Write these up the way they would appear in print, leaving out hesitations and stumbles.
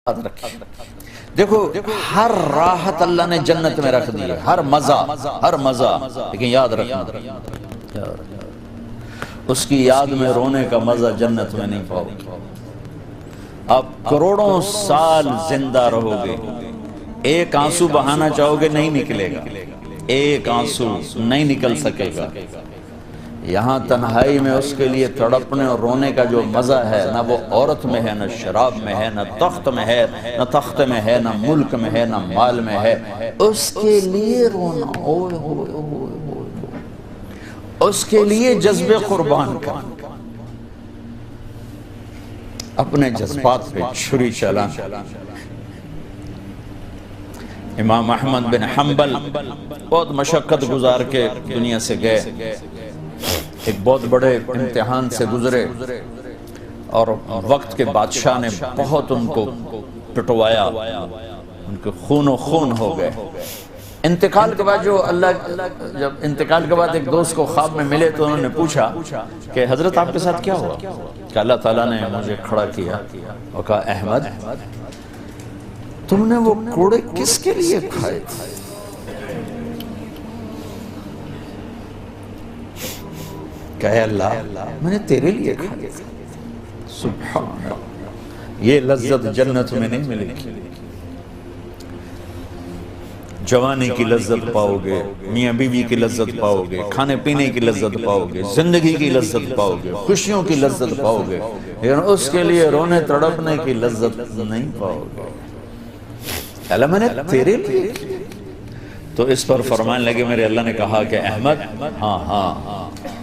یاد رکھیں۔ دیکھو ہر راحت اللہ نے جنت میں رکھ دی ہے، ہر مزہ، لیکن یاد رکھنا اس کی یاد میں رونے کا مزہ جنت میں نہیں پاؤ گے۔ آپ کروڑوں سال زندہ رہو گے، ایک آنسو بہانا چاہو گے نہیں نکلے گا، ایک آنسو نہیں نکل سکے گا۔ یہاں تنہائی میں اس کے لیے تڑپنے اور رونے کا جو مزہ ہے، نہ وہ عورت میں ہے، نہ شراب میں ہے، نہ تخت میں ہے، نہ تخت میں ہے، نہ ملک میں ہے، نہ مال میں ہے۔ اس کے لیے رونا، اس کے لیے جذب قربان کا، اپنے جذبات پہ چھری چلانا۔ امام احمد بن حنبل بہت مشقت گزار کے دنیا سے گئے، ایک بہت بڑے امتحان سے گزرے اور وقت کے بادشاہ نے بہت ان کو پٹوایا، ان کے خون و خون ہو گئے۔ انتقال کے بعد جب انتقال کے بعد ایک دوست کو خواب میں ملے تو انہوں نے پوچھا کہ حضرت آپ کے ساتھ کیا ہوا؟ کہ اللہ تعالیٰ نے مجھے کھڑا کیا اور کہا احمد تم نے وہ کوڑے کس کے لیے کھائے تھے؟ کہے اللہ میں نے تیرے لیے کھائے تھے۔ سبحان اللہ، یہ لذت جنت میں نہیں ملے گی۔ جوانی کی لذت پاؤ گے، میاں بیوی کی لذت پاؤ گے، کھانے پینے کی لذت پاؤ گے، زندگی کی لذت پاؤ گے، خوشیوں کی لذت پاؤ گے، لیکن اس کے لیے رونے تڑپنے کی لذت نہیں پاؤ گے۔ اللہ میں نے تیرے لیے کیا۔ تو اس پر فرمانے لگے میرے اللہ نے کہا کہ احمد ہاں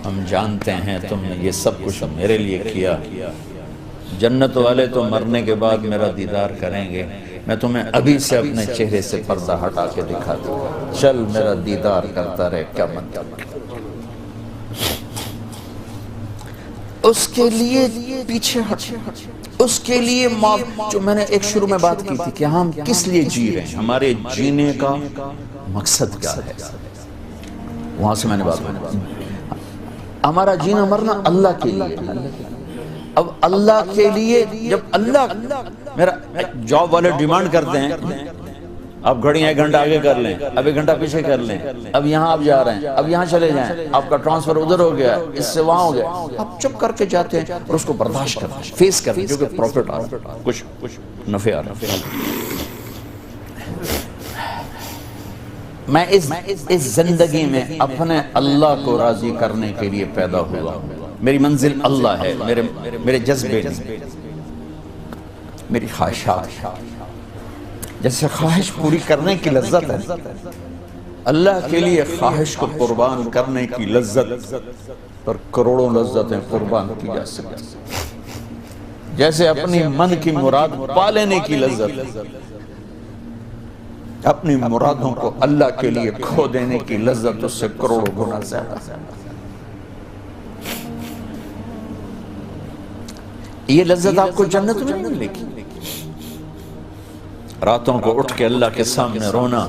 ہم جانتے ہیں تم نے یہ سب کچھ میرے لیے کیا۔ جنت والے تو مرنے کے بعد میرا دیدار کریں گے، میں تمہیں ابھی سے اپنے چہرے سے پردہ ہٹا کے دکھا دوں گا، چل میرا دیدار کرتا رہے، کیا مطلب۔ اس کے لیے پیچھے ہٹ، اس کے لیے جو میں نے ایک شروع میں بات کی تھی کہ ہم کس لیے جی رہے ہیں، ہمارے جینے کا مقصد کیا ہے، وہاں سے میں نے بات کی۔ ہمارا جینا مرنا اللہ کے لیے، اب اللہ کے لیے جب اللہ میرا جاب والے ڈیمانڈ کرتے ہیں آپ گھڑیاں 1 گھنٹہ آگے کر لیں، اب 1 گھنٹہ پیچھے کر لیں، اب یہاں آپ جا رہے ہیں، اب یہاں چلے جائیں، آپ کا ٹرانسفر ادھر ہو گیا، اس سے وہاں ہو گیا، آپ چپ کر کے جاتے ہیں اور اس کو برداشت کرتے ہیں، فیس کرتے ہیں، جو کہ پروفٹ آ رہا ہے، کچھ نفع آ رہا ہے۔ میں اس زندگی میں اپنے اللہ کو راضی کرنے کے لیے پیدا ہوا، میری منزل اللہ ہے، میرے جذبے نہیں، میری خواہشات، جیسے خواہش پوری کرنے کی لذت ہے، اللہ کے لیے خواہش کو قربان کرنے کی لذت پر کروڑوں لذتیں قربان کی جا سکتی، جیسے اپنی من کی مراد پا لینے کی لذت، اپنی مرادوں کو اللہ کے لیے کھو دینے کی لذت اس سے کروڑوں گنا زیادہ۔ یہ لذت آپ کو جنت میں نہیں ملے گی۔ راتوں کو اٹھ کے اللہ کے سامنے رونا،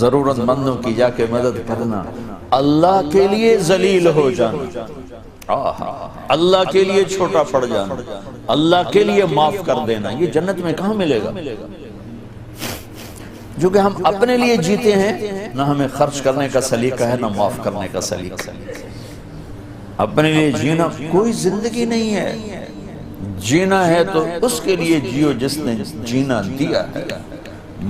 ضرورت مندوں کی جا کے مدد کرنا، اللہ کے لیے ذلیل ہو جانا، اللہ کے لیے چھوٹا پڑ جانا، اللہ کے لیے معاف کر دینا، یہ جنت میں کہاں ملے گا؟ جو کہ ہم اپنے لیے جیتے ہیں، نہ ہمیں خرچ کرنے کا سلیقہ ہے، نہ معاف کرنے کا سلیقہ ہے۔ اپنے لیے جینا کوئی زندگی نہیں ہے، جینا ہے تو اس کے لیے جیو جس نے جینا دیا ہے،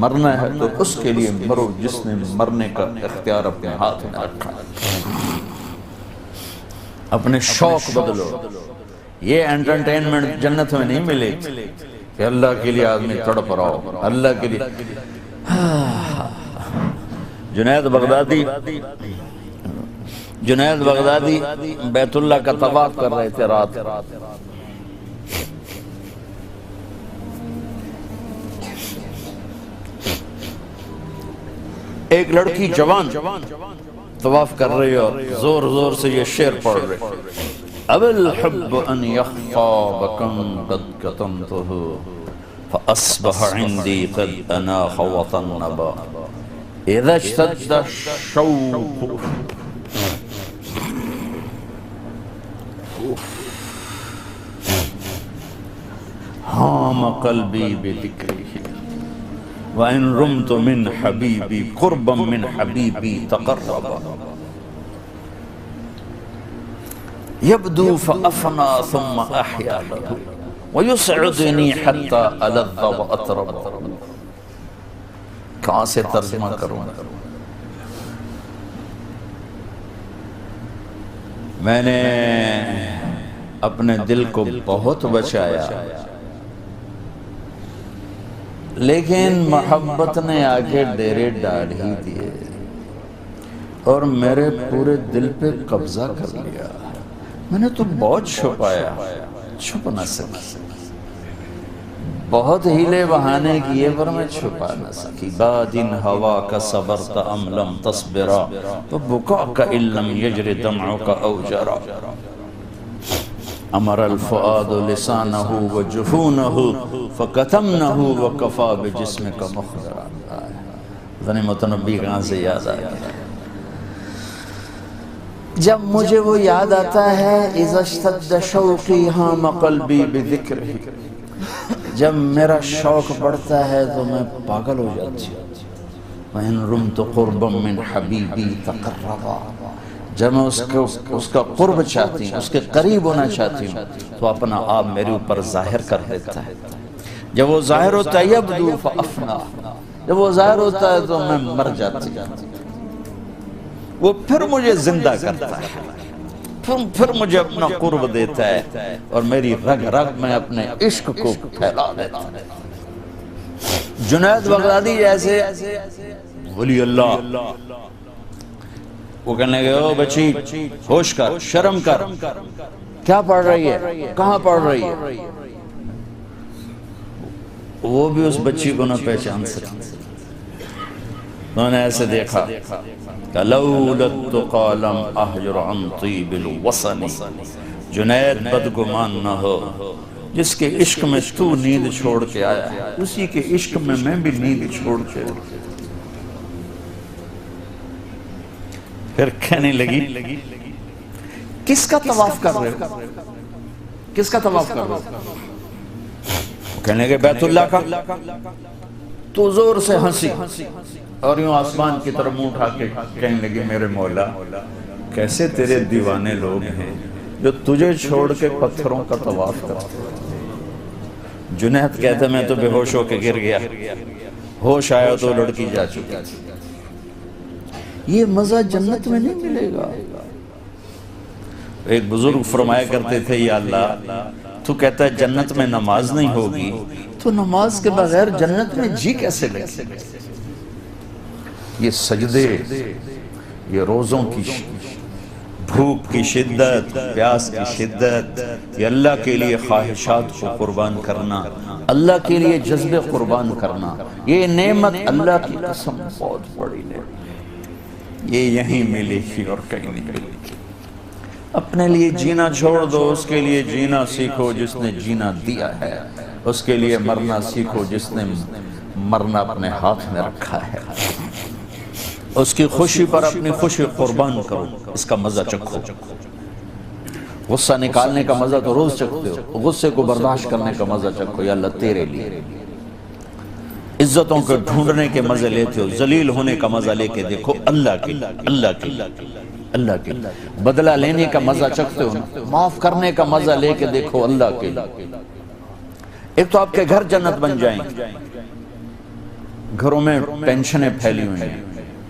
مرنا ہے تو اس کے لیے مرو جس نے مرنے کا اختیار اپنے ہاتھ میں رکھا ہے۔ اپنے شوق بدلو، یہ انٹرٹینمنٹ جنت میں نہیں ملے کہ اللہ کے لیے آدمی تڑپ رہا ہو، اللہ کے لیے۔ جنید بغدادی بیت اللہ کا طواف کر رہے تھے رات، ایک لڑکی جوان طواف کر رہی اور زور زور سے یہ شعر پڑھ رہے، اب الحب ان یخفا بکم قد کتمتہ فأصبح عندي قد أناخ وطنبا إذا اشتد الشوق حام قلبی بذکرہ وَإِن رُمْتُ مِنْ حَبِيبِي قُرْبًا مِنْ حَبِيبِي تَقَرَّبًا يَبْدُو فَأَفْنَا ثُمَّ أَحْيَا لَهُ وَيُسْعِدُنِي حَتَّى أَلَذَّ وَأَطْرَبَ. کہاں سے ترجمہ کروں؟ میں نے اپنے دل کو بہت بچایا، لیکن محبت نے آگے ڈیرے ڈال ہی دیے اور میرے پورے دل پہ قبضہ کر لیا. میں نے تو بہت چھپایا، چھپ نہ سکی، بہت ہیلے بہانے کیے پر میں چھپا نہ سکی. بادن ہوا کا صبرت ام لم تصبرا وبکاءک ان لم یجر دمعک او جرا. امر الفؤاد لسانہ وجفونہ فکتمنہ وکفا بجسمک مخبرا. ذنی متنبی کہاں سے یاد آیا؟ جب مجھے وہ یاد آتا ہے اذا اشتد شوقی حام قلبی بذکرہ، جب میرا شوق بڑھتا ہے تو میں پاگل ہو جاتی ہوں. وَإِن رُمْتُ قُرْبًا مِّنْ حَبِيبِي تَقَرَّبًا، جب میں اس کا قرب چاہتی ہوں، اس کے قریب ہونا چاہتی ہوں تو اپنا آپ میرے اوپر ظاہر کر دیتا ہے. جب وہ ظاہر ہوتا ہے یبدو فأفنا، جب وہ ظاہر ہوتا ہے تو میں مر جاتی ہوں. وہ پھر مجھے زندہ کرتا ہے، پھر مجھے اپنا قرب دیتا ہے اور میری رگ رگ میں اپنے عشق کو پھیلا دیتا ہے. جنید بغدادی جیسے ولی اللہ، وہ کہنے گئے او بچی ہوش کر، شرم کر، کیا پڑھ رہی ہے، کہاں پڑھ رہی ہے؟ وہ بھی اس بچی کو نہ پہچان سکتے. انہوں نے ایسے دیکھا کہ لولا التقى لم احجر عن طیب الوصن. جنید بدگمان نہ ہو، جس کے عشق میں تو نیند چھوڑ کے آیا ہے اسی کے عشق میں بھی نیند چھوڑ کے. پھر کہنے لگی کس کا طواف کر رہے ہو، کس کا طواف کر رہے ہو؟ کہنے لگے بیت اللہ کا. تو زور سے ہنسی اور یوں آسمان کی طرف منہ اٹھا کے کہنے لگی میرے مولا کیسے تیرے دیوانے لوگ ہیں جو تجھے چھوڑ کے پتھروں کا طواف کرتے. جنید کہتے میں تو بے ہوش ہو کے گر گیا، ہوش آیا تو لڑکی جا چکی. یہ مزہ جنت میں نہیں ملے گا. ایک بزرگ فرمایا کرتے تھے یا اللہ تو کہتا ہے جنت میں نماز نہیں ہوگی تو نماز کے بغیر جنت میں جی کیسے لگے؟ یہ سجدے، یہ روزوں کی بھوک کی شدت، پیاس کی شدت، یہ اللہ کے لیے خواہشات کو قربان کرنا، اللہ کے لیے جذبے قربان کرنا، یہ نعمت اللہ کی قسم بہت بڑی نعمت. یہ یہیں ملی ہی اور کہیں نہیں ملی. اپنے لیے جینا چھوڑ دو، اس کے لیے جینا سیکھو جس نے جینا دیا ہے. اس کے لیے مرنا سیکھو جس نے مرنا اپنے ہاتھ میں رکھا ہے. اس کی خوشی پر اپنی خوشی قربان کرو، اس کا مزہ چکھو. غصہ نکالنے کا مزہ تو روز چکھتے ہو، غصے کو برداشت کرنے کا مزہ چکھو. یا اللہ تیرے لیے. عزتوں کو ڈھونڈنے کے مزے لیتے ہو، ذلیل ہونے کا مزہ لے کے دیکھو اللہ کے لیے، اللہ کے لیے، اللہ کے لیے. بدلہ لینے کا مزہ چکھتے ہو، معاف کرنے کا مزہ لے کے دیکھو اللہ کے لیے. ایک تو آپ کے گھر جنت بن جائیں گے. گھروں میں ٹینشنیں پھیلی ہوئی ہیں،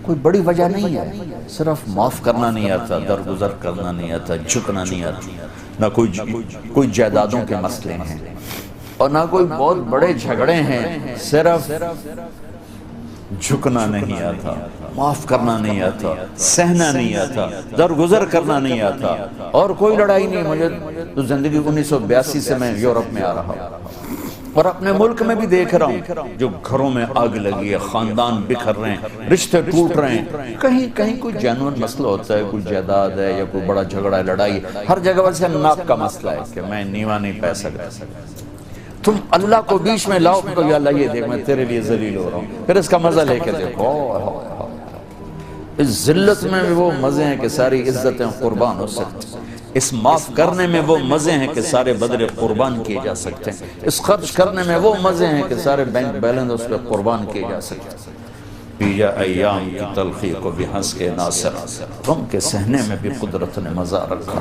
کوئی بڑی وجہ نہیں ہے، صرف معاف کرنا نہیں آتا، درگزر کرنا نہیں آتا، جھکنا نہیں آتا. نہ کوئی جائیدادوں کے مسئلے ہیں اور نہ کوئی بہت بڑے جھگڑے ہیں، صرف جھکنا نہیں آتا، معاف کرنا نہیں آتا، سہنا نہیں آتا، درگزر کرنا نہیں آتا. اور کوئی لڑائی نہیں. مجھے تو زندگی 1982 سے میں یورپ میں آ رہا ہوں اور اپنے ملک میں بھی دیکھ رہا ہوں جو گھروں میں آگ لگی ہے، خاندان بکھر رہے ہیں، رشتے ٹوٹ رہے ہیں. کہیں کوئی جینوئن مسئلہ ہوتا ہے، کوئی جائیداد ہے یا کوئی بڑا جھگڑا ہے، لڑائی. ہر جگہ ویسے ناک کا مسئلہ ہے کہ میں نیوا نہیں پہ سکتا. تم اللہ کو بیچ میں لاؤ تو یا اللہ یہ دیکھ میں تیرے لیے ذلیل ہو رہا ہوں، پھر اس کا مزہ لے کے دیکھو. اس ذلت میں بھی وہ مزے ہیں کہ ساری عزتیں قربان ہو سکتی. اس معاف کرنے میں وہ مزے ہیں کہ سارے بدلے قربان کیے جا سکتے ہیں، اس خرچ کرنے میں وہ مزے ہیں کہ سارے بینک بیلنس اس پہ قربان کیے جا سکتے ہیں۔ پیجا ایام کی تلخی کو بھی ہنس کے ناصر، غم کے سہنے میں بھی قدرت نے مزہ رکھا۔